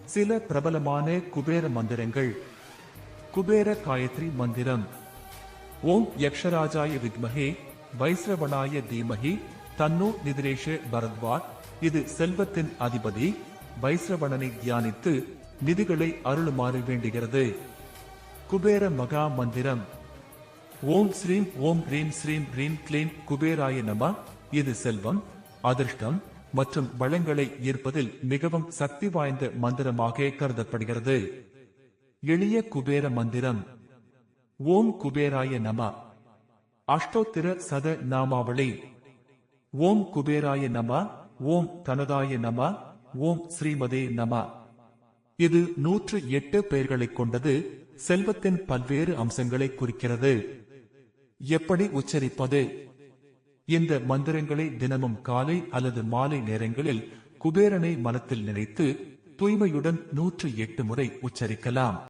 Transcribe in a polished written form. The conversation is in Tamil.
சில பிரபலமான குபேர மந்திரங்கள். குபேர காயத்ரி மந்திரம். ஓம் யக்ஷராஜாய வித்மஹே வைஸ்ரவணாய தீமஹி தன்னோ நிதிரேஷ பரத்வார். இது செல்வத்தின் அதிபதி வைஸ்ரவணனை தியானித்து நிதிகளை அருளுமாறு வேண்டுகிறது. குபேர மகா மந்திரம். ஓம் ஸ்ரீம் ஓம் ரீம் ஸ்ரீம் ரீம் க்ளீம் குபேராய நம. இது செல்வம், அதிர்ஷ்டம் மற்றும் வளங்களை ஈர்ப்பதில் மிகவும் சக்தி வாய்ந்த மந்திரமாக கருதப்படுகிறது. எளிய குபேர மந்திரம். ஓம் குபேராய நம. அஷ்டோத்திர சத நாமாவளி. ஓம் குபேராய நம, ஓம் தனதாய நம, ஓம் ஸ்ரீமதே நம. இது 108 பெயர்களைக் கொண்டது. செல்வத்தின் பல்வேறு அம்சங்களை குறிக்கிறது. எப்படி உச்சரிப்பது? இந்த மந்திரங்களை தினமும் காலை அல்லது மாலை நேரங்களில் குபேரனை மனத்தில் நினைத்து தூய்மையுடன் 108 முறை உச்சரிக்கலாம்.